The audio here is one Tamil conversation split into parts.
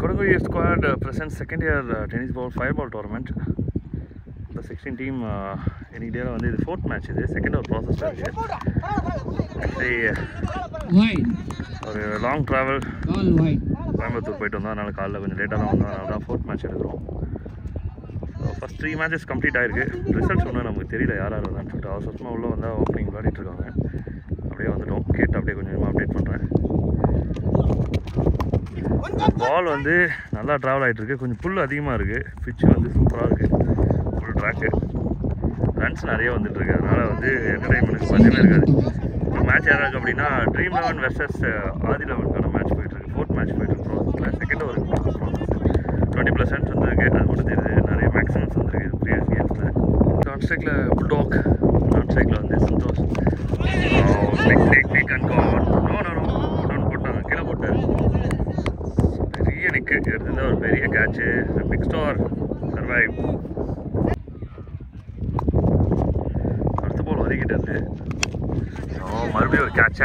Kodanguri squad presents second year tennis ball fireball tournament. The 16 team any day on the fourth match is second or process actually a long travel Coimbatore போயிட்டு வந்தா அதனால காலைல கொஞ்சம் லேட்டா தான் வந்தா அதான் fourth match எடுக்கிறோம். First 3 matches complete ஆயிருக்கு. ரிசல்ட்ஸ் ஒன்றும் நமக்கு தெரியல யார் யார் வந்தான்னு சொல்லிட்டு அவசரமாக உள்ள வந்தால் ஓப்பனிங் விளையாடிட்டு இருக்காங்க. அப்படியே வந்துட்டோம் கேட்டு அப்படியே கொஞ்சம் அப்டேட் பண்ணுறேன். பால் வந்து நல்லா ட்ராவல் ஆகிட்டு இருக்கு. கொஞ்சம் புல் அதிகமாக இருக்குது. பிச்சு வந்து சூப்பராக இருக்குது. ஃபுல் ட்ராக்கு ரன்ஸ் நிறைய வந்துட்டு இருக்கு. அதனால் வந்து என்டர்டைன்மெண்ட்டுக்கு பஞ்சமே இருக்காது. இப்போ மேட்ச் யாராக இருக்குது அப்படின்னா ட்ரீம் 11 வெர்சஸ் ஆதி 11க்கான மேட்ச் போயிட்டுருக்கு. ஃபோர்த் மேட்ச் போயிட்டுருக்கு. ப்ராசஸில் செகண்ட் ஒரு ப்ராசஸ் 20+ ரன்ஸ் வந்துருக்கு. அது மட்டும் தெரியுது. நிறைய மேக்ஸிமம்ஸ் வந்துருக்கு ப்ரீவியஸ் கேம்ஸில். நான் ஸ்ட்ரைக்கில் புல்டாக், நான் ஸ்ட்ரைக்கில் வந்து சந்தோஷ் போட்டாங்க கீழே போட்டார். பெரிய நிற்கு எடுத்துருந்தா ஒரு பெரிய கேட்சு. Big star survive. அடுத்த பால் வரைக்கிட்டு மறுபடியும் ஒரு கேட்ச்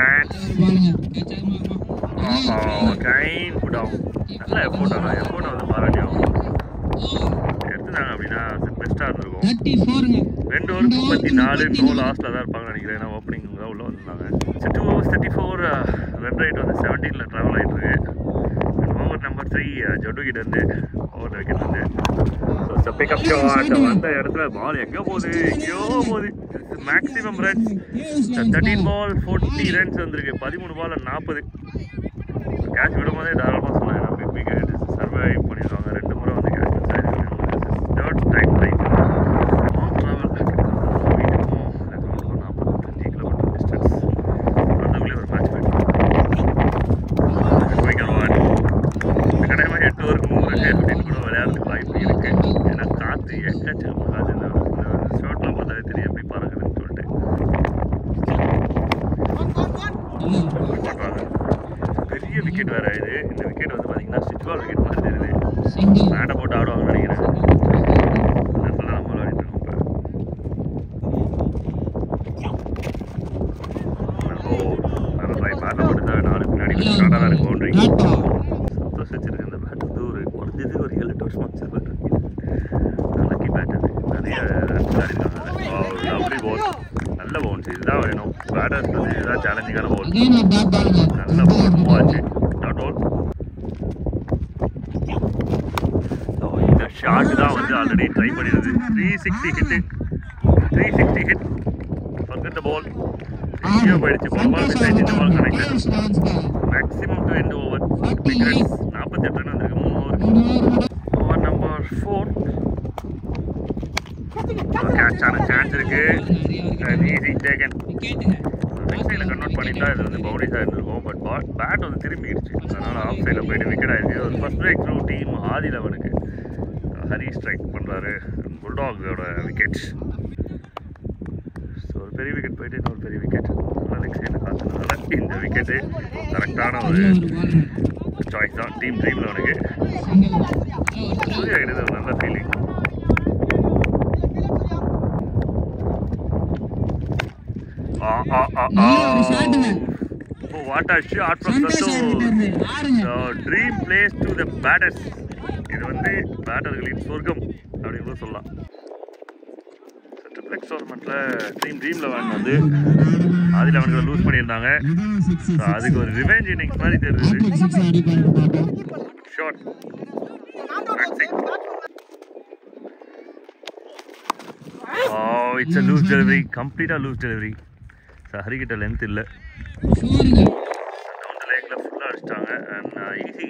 கைன் புட்டாகும். நல்ல எஃபோர்ட்டாக வந்து பாராட்டியும் எடுத்துட்டாங்க அப்படின்னா பெஸ்ட்டாக இருந்திருக்கும். 2 ஓவர் 34 நோ லாஸ்ட்டில் தான் இருப்பாங்கன்னு நினைக்கிறேன். ஏன்னா ஓப்பனிங் தான் உள்ளே வந்துருந்தாங்க. 2 overs 34 ரன் ரேட் வந்து 17ல் ட்ராவல் ஆகிட்டு இருக்கு. ஓவர் நம்பர் 3 ஜட்டு கிட்ட இருந்து ஓவர் விக்கெட் வந்து ஸோ பிக்அப் ஷாட் வந்த இடத்துல பால் எங்கே போகுது எங்கேயோ போகுது. மேக்ஸிமம் ரன்ஸ் 13 பால் 40 ரன்ஸ் வந்திருக்கு. 13 பால் 40. கேட்ச் விடும் போதே தாராளமாக சொன்னாங்க பிக் விக்கெட் சர்வைவ் பண்ணிடுவாங்க. 2 முறை வந்து கேட்ச் மிஸ் ஆகிடுவாங்க. Third time right long travel வீட்டுக்கும் 45 கிலோமீட்டர் டிஸ்டன்ஸ். அதுக்குள்ளே ஒரு மேட்ச் போயிட்டு கடையமாக 8 ஓவருக்கு 100 அப்படின்னு கூட விளையாடுறதுக்கு வாய்ப்பு இருக்குது. ஏன்னா காற்று எக்கச்சக்கமாக அது ஷார்ட்லாம் பார்த்தாலே தெரியும் எப்படி பறக்குதுன்னு சொல்லிட்டு பண்ணுறாங்க. பெரிய விக்கெட் வேறு இது. இந்த விக்கெட் வந்து பார்த்தீங்கன்னா ஸ்விட்ச் பால் விக்கெட் மாதிரி தெரியுது. பேட்டை போட்டு ஆடுவாங்கன்னு நினைக்கிறேன். நம்ம விளையாடிட்டு இருக்கோம். இப்போ பேட்டை போட்டு தான் 4 பின்னாடி ஸ்டார்டாக தான் இருக்கு பவுண்டரி. சந்தோஷம் வச்சிருக்கு. இந்த பேட் வந்து ஒரு குறைஞ்சது ஒரு 7-8 வருஷமாக வச்சிருப்பாரு. லக்கி பேட் அது. நிறைய விளையாடிருக்காங்க. லவ்லி பால், நல்ல பவுன்ஸ். இதுதான் வேணும் பேட்டர்ஸ் வந்து. இதுதான் சேலஞ்சிங்கான பால். நல்ல பால் மூவ் ஆச்சு. Not all. இந்த ஷாட் தான் வந்து ஆல்ரெடி ட்ரை பண்ணிடுது. 360 ஹிட். ஃபர்கெட் த பால். எங்கேயோ போயிடுச்சு. பால் மிஸ் ஆயிடுச்சு. இந்த ball connected. Maximum to end over 48 run வந்திருக்கு 3 ஓவர். ஓவர் நம்பர் 4 கேட்சான சான்ஸ் இருக்கு. Easy taken. லெக் சைடில் கன்வெர்ட் பண்ணிட்டா இது வந்து பவுண்டரிஸாக இருந்திருக்கும். பட் பேட் வந்து திரும்பிடுச்சு. அதனால் ஆஃப் சைடில் போயிட்டு விக்கெட் ஆயிடுச்சு. ஒரு ஃபர்ஸ்ட் பிரேக் த்ரூ டீம் ஆதி 11க்கு ஹரி ஸ்ட்ரைக் பண்ணுறாரு. புல்டாக்ஸோட விக்கெட்ஸ். ஸோ ஒரு பெரிய விக்கெட் போயிட்டு இன்னொரு பெரிய விக்கெட். லெக் சைடில் காத்துனால இந்த விக்கெட்டு கரெக்டான ஒரு சாய்ஸ் தான் டீம் ட்ரீம் 11க்கு. சூர்யா கிட்ட ஒரு நல்ல feeling. What a shot from Santosh. Dream place to the batters. இது வந்து பேட்டர்களின் சொர்க்கம் அப்படின்னு சொல்லலாம். ட்ரிபிள் எக்ஸ் டோர்னமெண்ட்டில் ட்ரீம் 11 வந்து ஆதி 11 லூஸ் பண்ணியிருந்தாங்க. அதுக்கு ஒரு ரிவெஞ்ச் இன்னிங்ஸ் மாதிரி தெரியுது. Shot it's a loose delivery. கம்ப்ளீட்டாக லூஸ் டெலிவரி. ஹரிக்கிட்ட லென்த் இல்லை. டவுன் த லேக்கில் ஃபுல்லாக அடிச்சிட்டாங்க. அண்ட் ஈஸி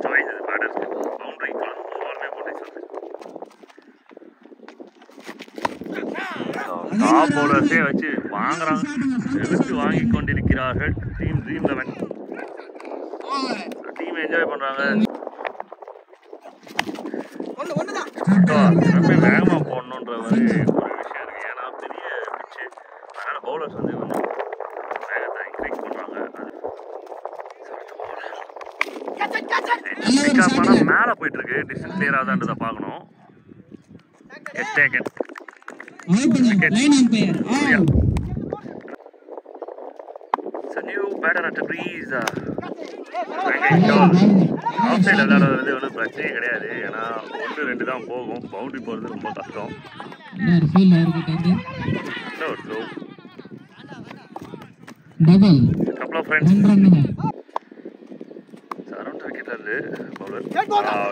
சாய்ஸ் இது பேட்டர்ஸ்க்கு. பவுண்டரி பாலுமே போட்டு டாப் பவுலர்ஸே வச்சு வாங்குறாங்க. எடுத்து வாங்கி கொண்டிருக்கிறார்கள் டீம் ட்ரீம் 11. டீம் என்ஜாய் பண்ணுறாங்க. ரொம்ப வேகமாக போடணுன்ற மாதிரி ஒரு விஷயம் இருக்குது. ஏன்னா பெரிய பிச்சு. அதனால் பவுலர்ஸ் வந்து கொஞ்சம் வேகத்தை இன்க்ரீஸ் பண்ணுறாங்க. பணம் மேலே போயிட்டு இருக்கு. டிஸ்டன்ஸ் கிளியர் ஆகுதான்றதை பார்க்கணும். It's a new batter at the crease. Off சைடில் விளையாடுறது ஒன்றும் பிரச்சனையே கிடையாது. ஏன்னா 1-2 தான் போகும். பவுண்டரி போகிறது ரொம்ப கஷ்டம். ஒரு throw. couple of friends. Around விக்கெட்ல இருந்து பவுலர்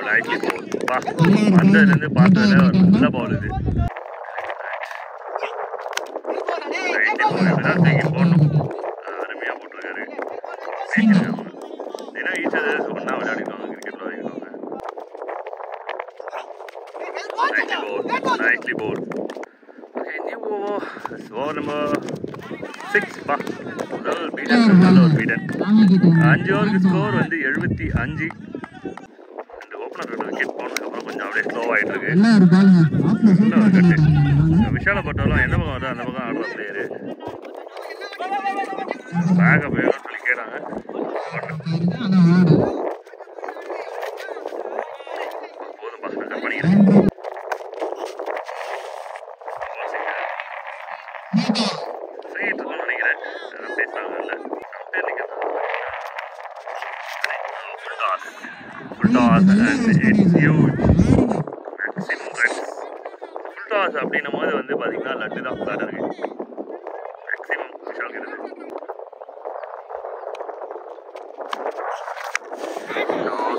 லைட்லி பவுல். வந்ததுலேருந்து பார்த்ததுல ஒரு நல்ல பவுல் இது. போடணும். அருமையாக போட்டிருக்காரு. ஏன்னா ஈச் அதர்ஸ் ஒன்றா விளையாடிடுவாங்க கிரிக்கெட்டில் விளையாடிடுவாங்க. nicely bowled. Okay, new over. This over number 6. Well beaten. Well beaten. 5 ஓவருக்கு ஸ்கோர் வந்து 75. இந்த ஓப்பனர் விக்கெட் போனதுக்கு அப்புறம் கொஞ்சம் அப்படியே ஸ்லோ ஆயிட்டு இருக்கு. விஷாலப்பட்டாலும் எந்த பக்கம் வருதோ அந்த பக்கம் ஆடுற பிளேயரு பேக்கப் வேணும்னு சொல்லி கேட்டாங்க. போதும்பா பண்ணிக்கிறேன். நினைக்கிறேன் பேசுறாங்கல்ல full toss and it's huge. Maximum runs. Full toss அப்படின்னும் போது வந்து பார்த்தீங்கன்னா லட்டு தான் பேட்டருக்கு மேக்ஸிமம் விஷால் கிடையாது.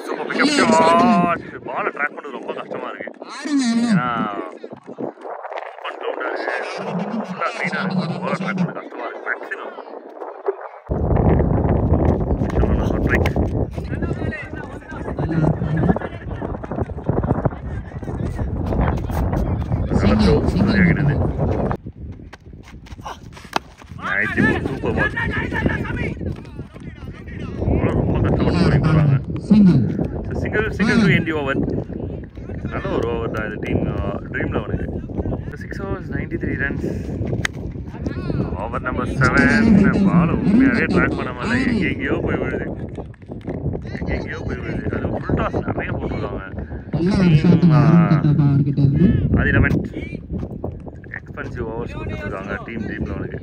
Super pickup shot. பாலை ட்ராக் பண்ணுறது ரொம்ப கஷ்டமா இருக்கு. ஏன்னா ஓப்பன் கிரவுண்டா இருக்கு, ஃபுல்லாக க்ளீனாக இருக்கு. பாலை ட்ராக் பண்ணுறது கஷ்டமா இருக்கு. Maximum strike. Super ball. ரொம்ப கஷ்டப்பட்டு போறாங்க. Single to end over. நல்ல ஒரு ஓவர் தான் இது டீம் ட்ரீம் 11க்கு. 6 overs 93 runs. Over number 7. Ball உண்மையாகவே ட்ராக் பண்ண மாதிரி எங்கெங்கேயோ போய் விழுது. அதுவும் ஃபுல் டாஸ் நிறைய போட்டுருக்காங்க. அது 11 எக்ஸ்பென்சிவ் ஓவர்ஸ் கொடுத்துருக்காங்க டீம் ட்ரீம் 11க்கு.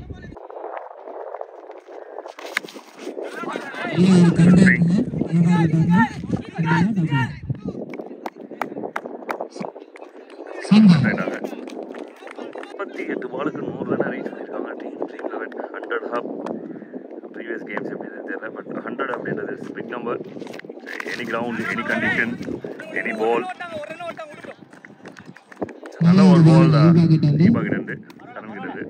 எட்டு பாலுக்கு 100 ரன் ரீச் பண்ணியிருக்காங்க டீம் ட்ரீம் 11. 100 ஹப். ப்ரீவியஸ் கேம்ஸ் எப்படி தெரியல, பட் 100 அப்படின்றது big number. Any ground, any condition, any ball. நல்ல ஒரு பால் தீபாகிட்டேருந்து ஆரம்பிக்கிறது.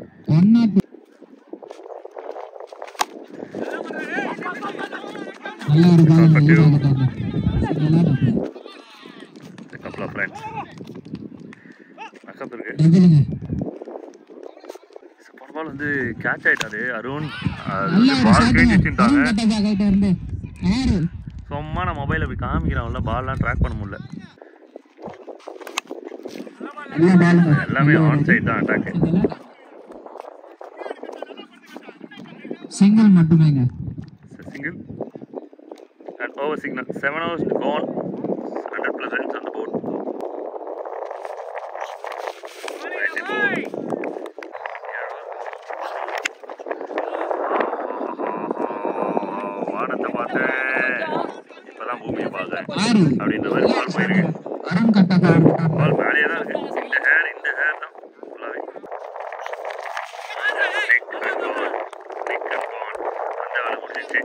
couple of friends. அக்கப் இருக்கு. சூப்பர் பால் வந்து கேட்ச் ஆயிட்டாரு அருண். பால் கேட்டுட்டாங்க. சும்மா நான் மொபைல் அப்படி காமிக்கிறான்ல, பால்லாம் ட்ராக் பண்ண முடியல. எல்லாமே ஆன் சைட் தான் அட்டாக். சிங்கிள் மட்டுமேங்க. Single and over signal. 7 overs gone. 100+ runs on the board. வானத்தை பார்த்தேன், இப்பதான் பூமியை பார்த்தேன் அப்படின்ற மாதிரி பால் போயிருக்கு. பால் மேலேயே தான் இருக்கு. இந்த ஹேர் தான் ஃபுல்லாகவே. அந்த வேலை முடிஞ்சிச்சு.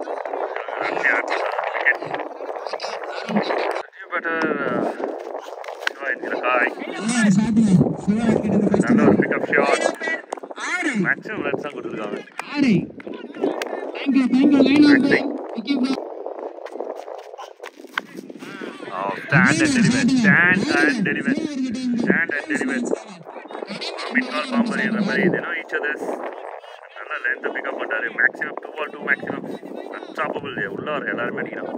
நல்ல ஒரு பிக்கப் ஷாட். மேக்ஸிமம் ரன்ஸ் தான் கொடுத்துருக்காங்க. நல்ல லென்த் பிக்கப் பண்ணாரு. Maximum 2 ball 2 maximum unstoppable. உள்ள வர எல்லாருமே அடிக்கிறான்.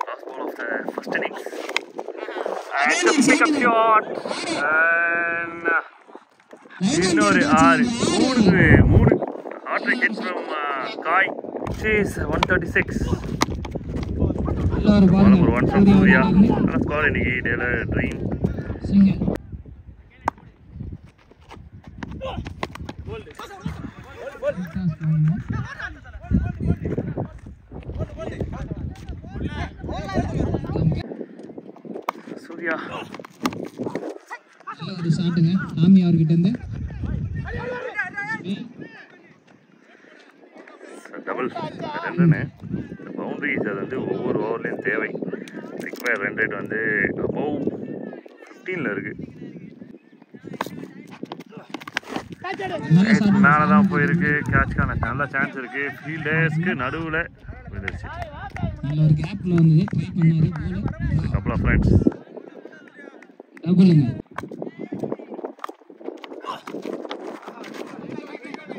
Last ball of the first innings. And the pickup shot. And இன்னொரு 6 hard hits from Kai. Chase 136. Number 1 from Surya. Let's score இன்னைக்கு டேல ட்ரீம். ஈஸியா ஒரு ஷாட்டுங்க சாமி அவர்கிட்ட இருந்து டபுள் ரன்னு. பவுண்டரிஸ் அது வந்து ஒவ்வொரு ஓவர்லேயும் தேவை. ரிக்வயர் ரன் ரேட் வந்து அபவ் 15ல் இருக்கு. மேலே தான் போயிருக்கு. கேட்ச்க்கான நல்ல சான்ஸ் இருக்கு. ஃபீல்டர்ஸ்க்கு நடுவில் விழுந்துருச்சு. நல்ல ஒரு கேப்ல வந்து ட்ரை பண்ணாரு பால். Couple of runs. டபுளுங்க.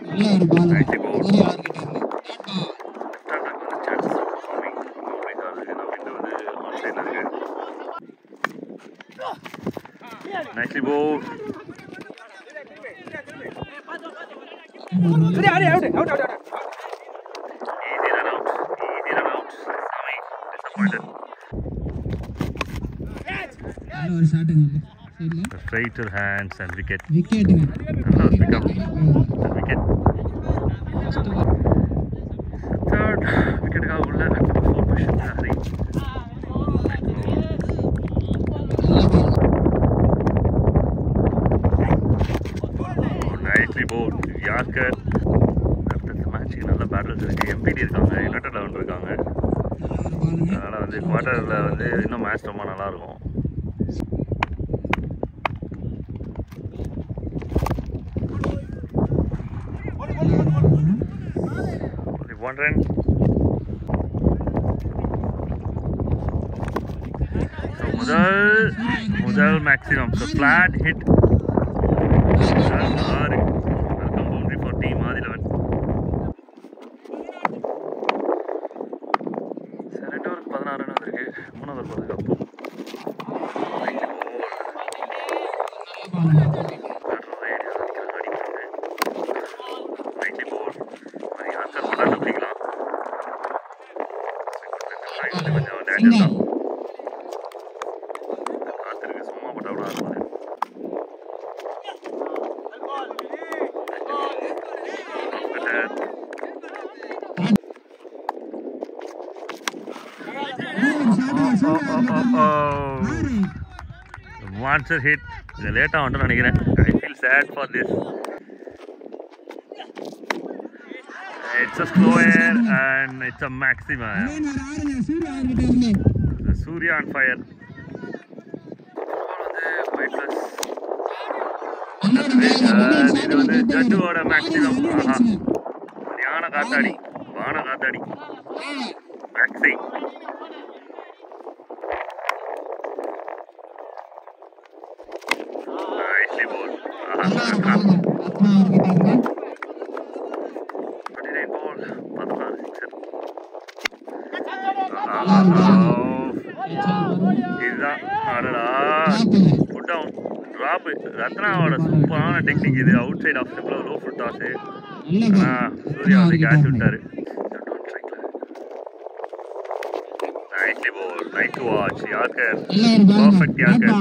நல்ல ஒரு பால். ஒரு ஆர் கிட்ட இருந்து nicely bowled. Out. Easy run out. Sami disappointed. நல்ல ஒரு ஷாட்டுங்க சைடுல. Straight to hands and wicket. விக்கெட்டுங்க. நல்ல pick up. Wicket. Third wicket ka ulla 4 position hari. Nicely bowled. Yorker. அடுத்த மேட்ச்சுக்கு நல்ல பேட்டில்ஸ் இருக்குது. எம்பிடி இருக்காங்க, யுனைடெட் 11 இருக்காங்க. அதனால் வந்து குவார்ட்டரில் வந்து இன்னும் மேட்ச் ரொம்ப நல்லாயிருக்கும். One run. So முதல் maximum. So flat hit. Welcome boundary for team Adi11. ரெண்டு ஓவருக்கு 16 ரன் வந்திருக்கு. மூணாவது ஓவர் பாதுகாப்பு. காத்திருக்கு சும்மா போட்டா கூட ஆடுவாரு. Monster hit. இது லேட்டாக வந்துட்டு நினைக்கிறேன். I feel sad for this. It's a slow air and it's a maximum. Surya on fire. இது வந்து ஜட்டுவோட மேக்ஸிமம். சரியான காத்தாடி, வான காத்தாடி. Maxi nicely bowled. 29 ball, 16 sixer. இதுதான் அடடா புட் டவுன் ட்ராப். ரத்னாவோட சூப்பரான டெக்னிக் இது. அவுட் சைட் ஆஃப் ஸ்டெப்ல லோ ஃபுல் டாஸ். சூர்யா வந்து கேட்ச் விட்டாரு. nicely bowled, nice to watch. Yorker, perfect Yorker.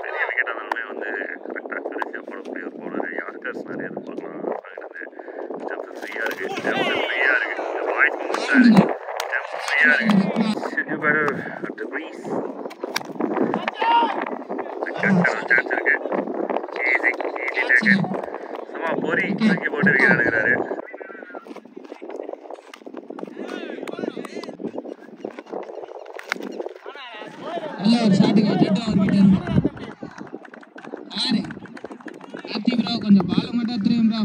பெரிய விக்கெட் ஆனாலுமே வந்து கரெக்டாக அக்யூரேசியாக போடக்கூடிய ஒரு பவுலர். யார்கர்ஸ் நிறைய எதிர்பார்க்கலாம். ஜம்ப் ஃப்ரீயாக இருக்குது, ஜம்ப் ஃப்ரீயாக இருக்குது. வாய்ஸ் மூமெண்ட்டாக ஜம்ப் ஃப்ரீயாக இருக்குது. You better at the crease. Chance இருக்குது. Easy taken. சும்மா பொறி தூக்கி போட்டு விக்கெட் எடுக்கிறாரு. கொஞ்சம் பால மட்டும் தெரியும் ப்ரோ.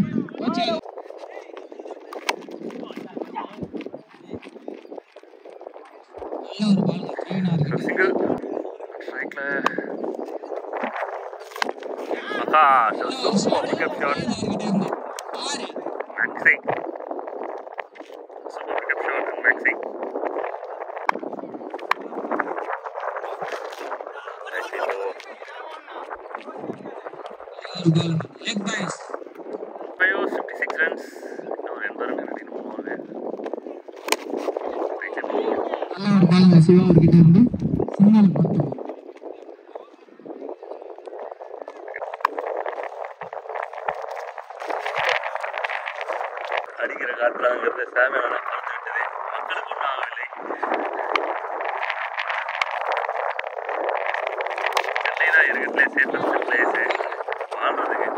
ஒரு பால் சிங்கிள் ஸ்ட்ரைக்ல அக்கா super pickup shot. Maxi super pickup shot. Maxi leg bias. 56 runs. இன்னும் 2 ரன் அடிக்கணும். நல்ல ஒரு பாலுங்க சிவா அவர்கிட்ட இருந்து. சிங்கிள் 10. முடியவில்லை. சென்னை தான் இருக்கிறதுலே சேஃபஸ்ட் பிளேஸு வாழ்றதுக்கு.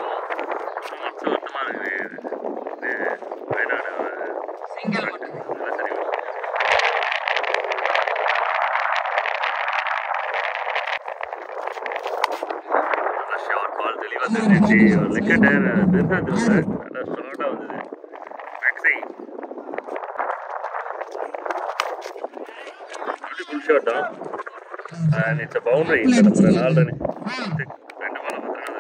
மனசு வருத்தமாக இருக்குது. வயநாடு ஷார்ட் பால் தெளிவாக தெரிஞ்சிச்சு. ஒரு விக்கெட்டு பெருசாக திரும்ப நல்லா ஷார்ட்டாக வந்தது. மேக்ஸை பியூட்டிஃபுல் ஷாட் தான். And it's a boundary. இந்த 4 ரன் 2 பால் மாத்திரம்.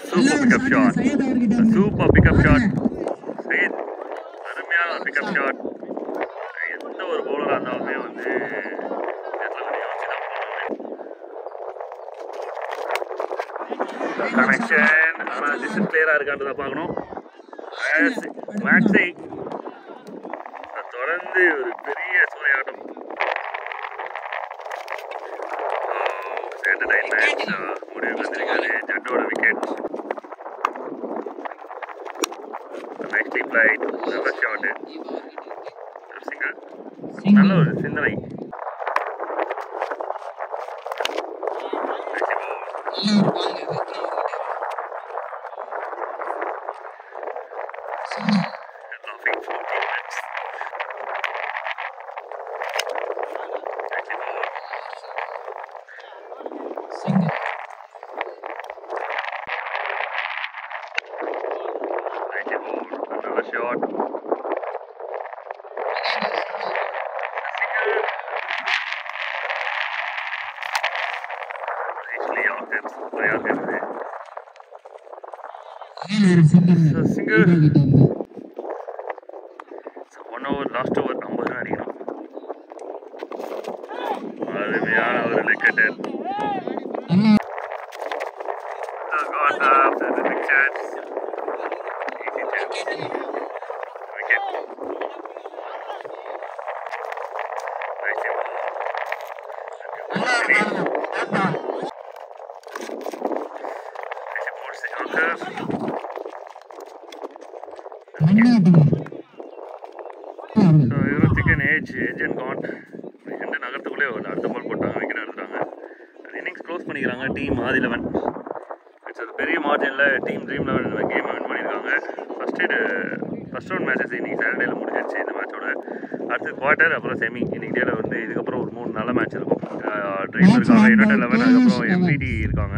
Super pickup shot. Super pickup shot. Syed அருமையான ஒரு பிக்கப் ஷாட். எந்த ஒரு பவுலராக இருந்தாலுமே வந்து கனெக்ஷன். ஆனால் டிஸ்ட்ரிக்ட் பிளேயராக இருக்கான்றதை பார்க்கணும். மேக்ஸை தொடர்ந்து ஒரு பெரிய சூறையாட்டம். சேட்டர்டைல் மேட்ச் முடிவுக்கு வந்திருக்காரு. ஜட்டோட விக்கெட். நெக்ஸ்ட் ஃபிளைட் நல்ல ஷாட்டு. சிங்கிள். நல்ல ஒரு சிந்தனை. Another shot. Actually, Yorkers. Single. So 1 over, last over, 50 run அடிக்கணும். அருமையான ஒரு wicket. Got up the big chance. Wicket. Nice ball. Agent gone. ரெண்டு நகரத்துக்குள்ளே அடுத்த பால் போட்டாங்க. விக்கெட் எடுத்துட்டாங்க. இன்னிங்ஸ் க்ளோஸ் பண்ணிக்கிறாங்க டீம் ஆதி 11. இட்ஸ் ஒரு பெரிய மார்ஜினில் டீம் ட்ரீம் 11 கேமை வின் பண்ணியிருக்காங்க. ஃபர்ஸ்ட் ரவுண்ட் மேட்சஸ் இன்னைக்கு சாட்டர்டேல முடிஞ்சிருச்சு. இந்த மேட்சோட அடுத்து குவார்ட்டர், அப்புறம் செமி. இன்னைக்கு டேல வந்து இதுக்கப்புறம் ஒரு 3 நல்ல மேட்ச் இருக்கும். ட்ரீம் இருக்காங்க, யுனைடெட் 11, அதுக்கப்புறம் எம்பிடி இருக்காங்க.